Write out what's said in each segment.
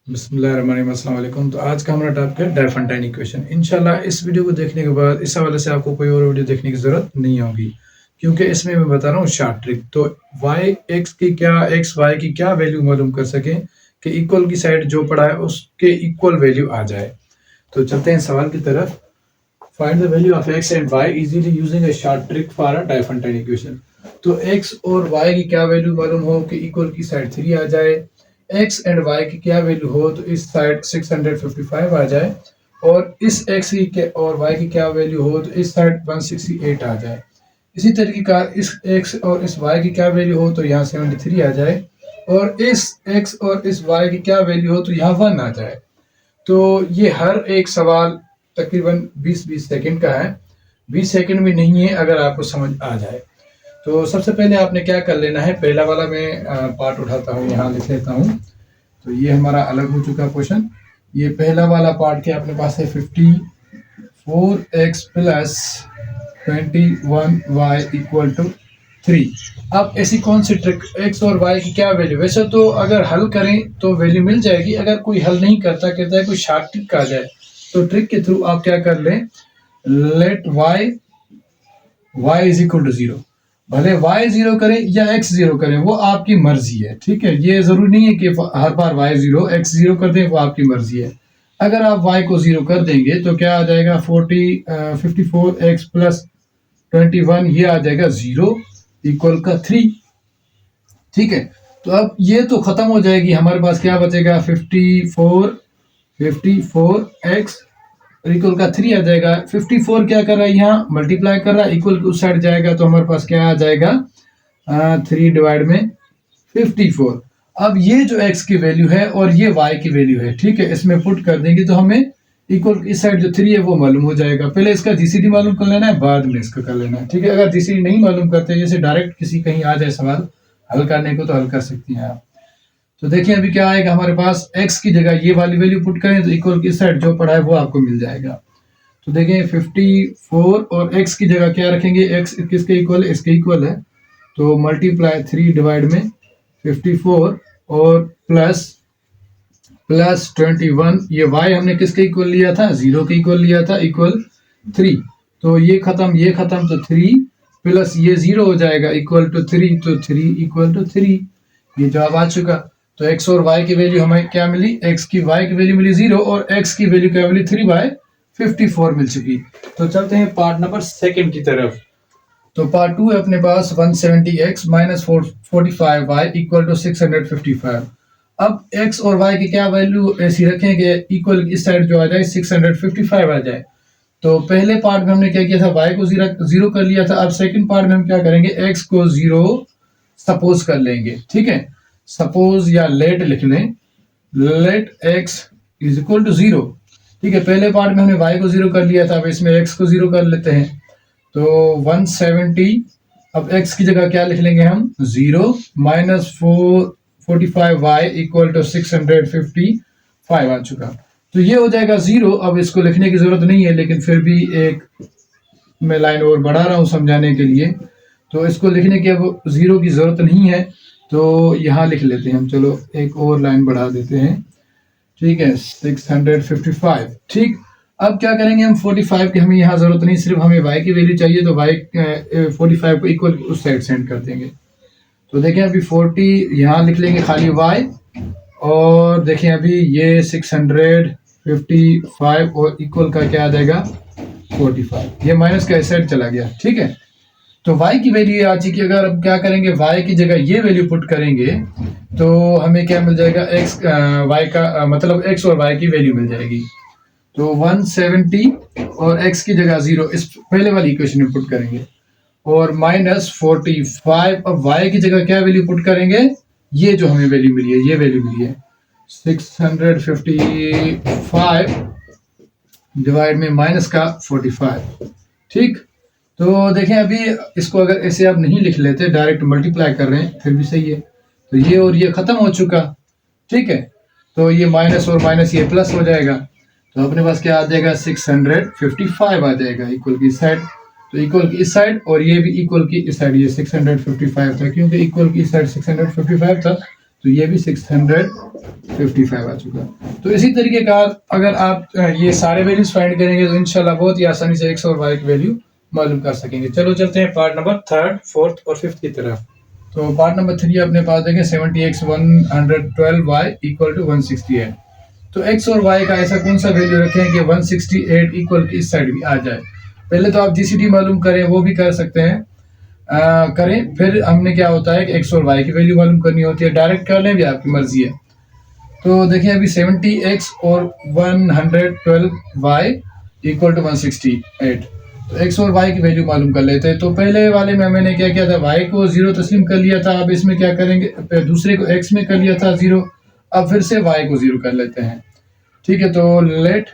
बिस्मिल्लाहिर्रहमानिर्रहीम, अस्सलाम वालेकुम। तो आज का हमारा टॉपिक है डायफंटाइन इक्वेशन। इंशाल्लाह इस वीडियो को देखने के बाद इस हवाले से आपको कोई और वीडियो देखने की ज़रूरत नहीं होगी, क्योंकि इसमें मैं बता रहा हूँ शॉर्ट ट्रिक। तो एक्स वाई की क्या वैल्यू मालूम कर सकें कि इक्वल की साइड जो पड़ा है उसके इक्वल वैल्यू आ जाए। तो चलते हैं सवाल की तरफ। Find the value of X and Y easily using a short trick for a Diophantine equation. तो एक्स और वाई की क्या वैल्यू मालूम हो कि इक्वल की साइड 3 आ जाए, एक्स एंड वाई की क्या वैल्यू हो तो इस साइड 655 आ जाए, और इस एक्स की और वाई की क्या वैल्यू हो तो इस साइड 168 आ जाए। इसी तरीके का इस एक्स और इस वाई की क्या वैल्यू हो तो यहाँ 73 आ जाए, और इस एक्स और इस वाई की क्या वैल्यू हो तो यहाँ 1 आ जाए। तो ये हर एक सवाल तकरीबन 20-20 सेकंड का है। 20 सेकंड में नहीं है अगर आपको समझ आ जाए। तो सबसे पहले आपने क्या कर लेना है, पहला वाला मैं पार्ट उठाता हूँ, यहाँ लिख लेता हूँ। तो ये हमारा अलग हो चुका क्वेश्चन। ये पहला वाला पार्ट क्या अपने पास है, 54x plus 21y equal to 3। अब ऐसी कौन सी ट्रिक, एक्स और वाई की क्या वैल्यू, वैसे तो अगर हल करें तो वैल्यू मिल जाएगी, अगर कोई हल नहीं करता, कहता है कोई शॉर्ट ट्रिक आ जाए, तो ट्रिक के थ्रू आप क्या कर लें, let y is equal to 0। भले y 0 करें या x 0 करें, वो आपकी मर्जी है, ठीक है। ये जरूरी नहीं है कि हर बार y 0 x 0 कर दें, वो आपकी मर्जी है। अगर आप y को 0 कर देंगे तो क्या आ जाएगा, 54x प्लस 21, ये आ जाएगा 0 इक्वल का 3, ठीक है। तो अब ये तो खत्म हो जाएगी, हमारे पास क्या बचेगा, 54x इक्वल का 3 आ जाएगा। 54 क्या कर रहा है, यहाँ मल्टीप्लाई कर रहा है, इक्वल उस साइड जाएगा तो हमारे पास क्या आ जाएगा, 3 डिवाइड में 54। अब ये जो x की वैल्यू है और ये y की वैल्यू है, ठीक है, इसमें पुट कर देंगे तो हमें इक्वल इस साइड जो 3 है वो मालूम हो जाएगा। पहले इसका जीसीडी मालूम कर लेना है, बाद में इसका कर लेना है, ठीक है। अगर जीसीडी नहीं मालूम करते, जैसे डायरेक्ट किसी कहीं आ जाए सवाल हल करने को, तो हल कर सकती हैं आप। तो देखिए अभी क्या आएगा हमारे पास, x की जगह ये वाली वैल्यू पुट करें तो इक्वल की साइड जो पड़ा है वो आपको मिल जाएगा। तो देखें 54 और x की जगह क्या रखेंगे, x किसके इक्वल है, इसके इक्वल है, तो मल्टीप्लाई 3 डिवाइड में 54 और प्लस 21, ये y हमने किसके इक्वल लिया था, 0 के इक्वल लिया था, इक्वल 3। तो ये खत्म तो 3 प्लस ये 0 हो जाएगा इक्वल टू 3, तो 3 इक्वल टू 3, ये जवाब आ चुका। तो x और y की वैल्यू हमें क्या मिली, x की y की वैल्यू मिली 0 और x की वैल्यू क्या मिली, 3/54 मिल चुकी। तो चलते हैं पार्ट नंबर सेकंड की तरफ। तो पार्ट 2 है अपने पास, 170x minus 45y equal to 655। अब x और y की क्या वैल्यू ऐसी रखेंगे, इक्वल इस साइड जो आ जाए 655 आ जाए। तो पहले पार्ट में हमने क्या किया था, y को 0 कर लिया था। अब सेकंड पार्ट में हम क्या करेंगे, x को 0 सपोज कर लेंगे, ठीक है। सपोज या लेट लिख लें, let x is equal to 0, ठीक है। पहले पार्ट में हमने y को 0 कर लिया था, अब इसमें x को 0 कर लेते हैं। तो 170, अब x की जगह क्या लिख लेंगे हम, 0 माइनस 45y इक्वल टू 655 आ चुका। तो ये हो जाएगा 0। अब इसको लिखने की जरूरत नहीं है, लेकिन फिर भी एक मैं लाइन और बढ़ा रहा हूँ समझाने के लिए। तो इसको लिखने की अब 0 की जरूरत नहीं है, तो यहाँ लिख लेते हैं हम, चलो एक और लाइन बढ़ा देते हैं, ठीक है, 655, ठीक। अब क्या करेंगे हम, 45 की हमें यहाँ जरूरत नहीं, सिर्फ हमें y की वैल्यू चाहिए, तो y 45 को इक्वल उस साइड सेंड कर देंगे। तो देखें अभी 40 यहाँ लिख लेंगे खाली y, और देखें अभी ये 655 और इक्वल का क्या आ जाएगा, 45, ये माइनस का इस साइड चला गया, ठीक है। तो y की वैल्यू आ चुकी। अगर अब क्या करेंगे, y की जगह ये वैल्यू पुट करेंगे तो हमें क्या मिल जाएगा, y का मतलब x और y की वैल्यू मिल जाएगी। तो 170 और x की जगह 0 इस पहले वाली इक्वेशन में पुट करेंगे, और माइनस 45। अब y की जगह क्या वैल्यू पुट करेंगे, ये जो हमें वैल्यू मिली है, ये वैल्यू मिली है 655 डिवाइड में माइनस का 45, ठीक। तो देखें अभी इसको अगर ऐसे आप नहीं लिख लेते, डायरेक्ट मल्टीप्लाई कर रहे हैं, फिर भी सही है। तो ये और ये खत्म हो चुका, ठीक है। तो ये माइनस और माइनस ये प्लस हो जाएगा, तो अपने पास क्या आ जाएगा, 655 आ जाएगा इक्वल की साइड। तो इक्वल की इस साइड और ये भी इक्वल की इस साइड, ये 655 था, क्योंकि इक्वल की इस साइड 655 था, तो ये भी 655 आ चुका। तो इसी तरीके का अगर आप ये सारे वैल्यूज फाइंड करेंगे तो इंशाल्लाह बहुत ही आसानी से एक्स और वाई की वैल्यू मालूम कर सकेंगे। चलो चलते हैं पार्ट नंबर 3, 4 और 5 की तरफ। तो पार्ट नंबर 3 अपने पास देखें 70x 112y इक्वल टू 168। तो x और y का ऐसा कौन सा वैल्यू रखें कि 168 इक्वल की इस साइड भी आ जाए। पहले तो आप जीसीडी मालूम करें, वो भी कर सकते हैं, करें। फिर हमने क्या होता है कि x और y की वैल्यू मालूम करनी होती है, डायरेक्ट कर लें भी आपकी मर्जी है। तो देखिए अभी 70x और 112y इक्वल टू 168, तो x और y की वैल्यू मालूम कर लेते हैं। तो पहले वाले में मैंने क्या किया था, y को 0 तस्लीम कर लिया था। अब इसमें क्या करेंगे, दूसरे को x में कर लिया था 0, अब फिर से y को 0 कर लेते हैं। ठीक है, तो let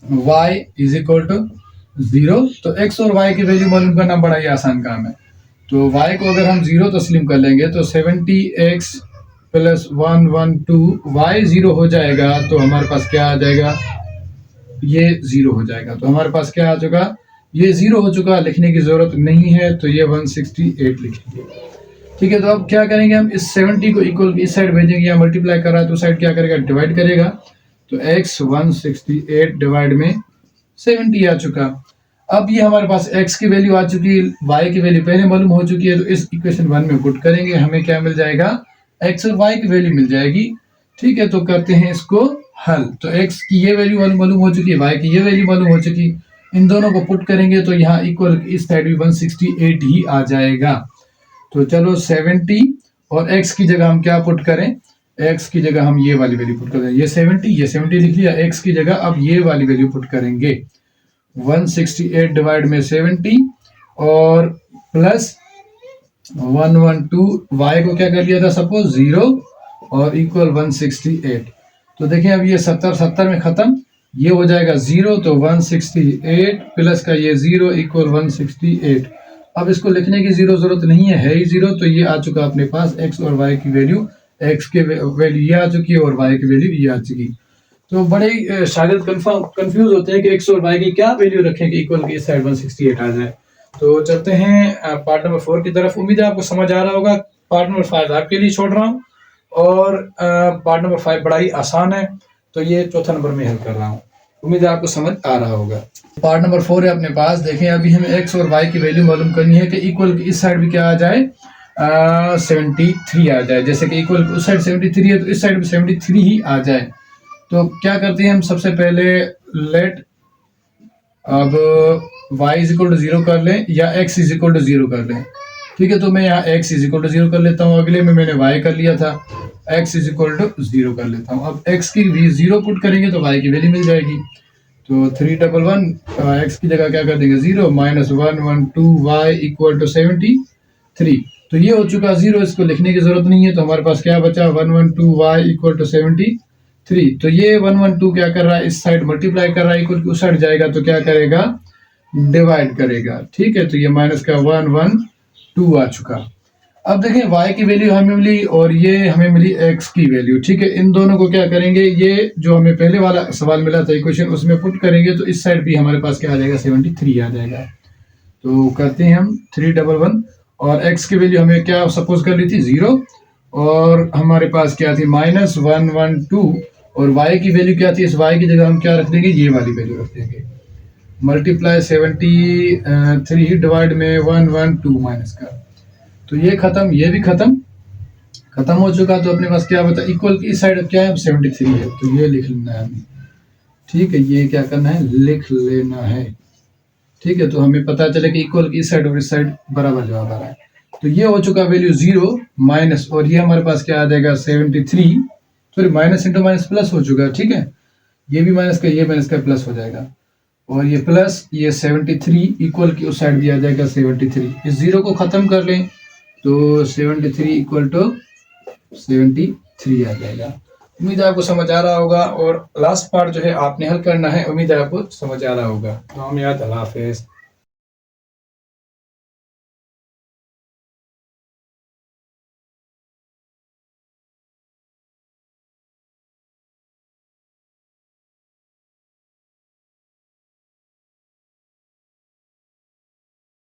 y is equal to 0। तो x और y की वैल्यू मालूम करना बड़ा ही आसान काम है। तो y को अगर हम 0 तस्लीम कर लेंगे तो 70x प्लस 112 y 0 हो जाएगा, तो हमारे पास क्या आ जाएगा, ये 0 हो जाएगा। तो हमारे पास क्या आ चुका, ये 0 हो चुका, लिखने की जरूरत नहीं है, तो ये 168 लिखेंगे। ठीक है, तो अब क्या करेंगे, हम इस 70 को इक्वल इस साइड भेजेंगे, या मल्टीप्लाई कर रहा है तो साइड क्या करेगा, डिवाइड करेगा। तो x 168 डिवाइड में 70 आ चुका। अब ये हमारे पास x की वैल्यू आ चुकी है, y की वैल्यू पहले मालूम हो चुकी है, तो इस इक्वेशन 1 में पुट करेंगे, हमें क्या मिल जाएगा, x और y की वैल्यू मिल जाएगी। ठीक है, तो करते हैं इसको हल। तो x की ये वैल्यू मालूम हो चुकी है, y की ये वैल्यू मालूम हो चुकी, इन दोनों को पुट करेंगे तो यहाँ इक्वल इस साइड भी 168 ही आ जाएगा। तो चलो 70 और x की जगह हम क्या पुट करें, x की जगह हम ये वाली वैल्यू पुट करें, ये 70 लिख लिया, x की जगह अब ये वाली वैल्यू पुट करेंगे, 168 डिवाइड में 70 और प्लस 112 y को क्या कर लिया था, सपोज 0 और इक्वल 168। तो देखिए अब ये 70 में खत्म, ये हो जाएगा 0, तो 168 प्लस का ये 0 इक्वल 168। अब इसको लिखने की जरूरत नहीं है, ही 0, तो ये आ चुका अपने पास x और y की वैल्यू, x के वैल्यू ये आ चुकी है और y की वैल्यू ये आ चुकी। तो बड़े शायद कंफ्यूज होते हैं कि x और y की क्या वैल्यू रखें कि इक्वल की इस साइड 168 आ जाए। तो चलते हैं पार्ट नंबर 4 की तरफ। उम्मीद है आपको समझ आ रहा होगा। पार्ट नंबर 5 आपके लिए छोड़ रहा हूँ, और पार्ट नंबर 5 बड़ा ही आसान है, तो ये चौथा नंबर में हल कर रहा हूँ। उम्मीद है आपको समझ आ रहा होगा। पार्ट नंबर 4 है अपने पास। देखें अभी हमें x और y की वैल्यू मालूम करनी है कि इक्वल की इस साइड भी क्या आ जाए, 73 आ जाए। जैसे कि इक्वल उस साइड 73 है, तो इस साइड भी 73 ही आ जाए। तो क्या करते हैं हम, सबसे पहले लेट अब y इज इक्वल टू 0 कर लें, या x इज इक्वल टू 0 कर लें। ठीक है, तो मैं यहाँ x इज इक्वल टू 0 कर लेता हूँ, अगले में मैंने y कर लिया था, x इज इक्वल टू 0 कर लेता हूँ। अब x की भी 0 पुट करेंगे तो y की वैल्यू मिल जाएगी। तो 311 x की जगह क्या कर देंगे, 0 माइनस 112 y इक्वल टू 73। तो ये हो चुका 0, इसको लिखने की जरूरत नहीं है, तो हमारे पास क्या बचा, 112 y इक्वल टू 73। तो ये 112 क्या कर रहा है, इस साइड मल्टीप्लाई कर रहा है, इक्वल उस साइड जाएगा तो क्या करेगा, डिवाइड करेगा। ठीक है, तो ये माइनस का 112 आ चुका। अब देखें y की वैल्यू हमें मिली और ये हमें मिली x की वैल्यू। ठीक है, इन दोनों को क्या करेंगे, ये जो हमें पहले वाला सवाल मिला था इक्वेशन, उसमें पुट करेंगे तो इस साइड भी हमारे पास क्या आ जाएगा, 73 आ जाएगा। तो करते हैं हम 311, और x की वैल्यू हमें क्या सपोज कर ली थी, 0, और हमारे पास क्या थी, माइनस 112, और y की वैल्यू क्या थी, इस y की जगह हम क्या रख देंगे, ये वाली वैल्यू रख देंगे, मल्टीप्लाई 73 डिवाइड में 112 माइनस का। तो ये खत्म, ये भी खत्म हो चुका। तो अपने पास क्या बता, इक्वल की इस साइड क्या है, 73 है, तो ये लिख लेना है हमें। ठीक है, ये क्या करना है, लिख लेना है। ठीक है, तो हमें पता चले कि इक्वल की इस साइड और इस साइड बराबर जवाब आ रहा है। तो ये हो चुका वैल्यू 0 माइनस, और ये हमारे पास क्या आ जाएगा, 73, sorry minus into minus plus हो चुका है। ठीक है, ये भी माइनस का, ये माइनस का प्लस हो जाएगा, और ये प्लस ये 73 इक्वल की उस साइड भी आ जाएगा 73। इस 0 को खत्म कर लें तो 73 इक्वल टू 73 आ जाएगा। उम्मीद है आपको समझ आ रहा होगा, और लास्ट पार्ट जो है आपने हल करना है। उम्मीद है आपको समझ आ रहा होगा। तो हम याद, अल्लाह हाफिज़।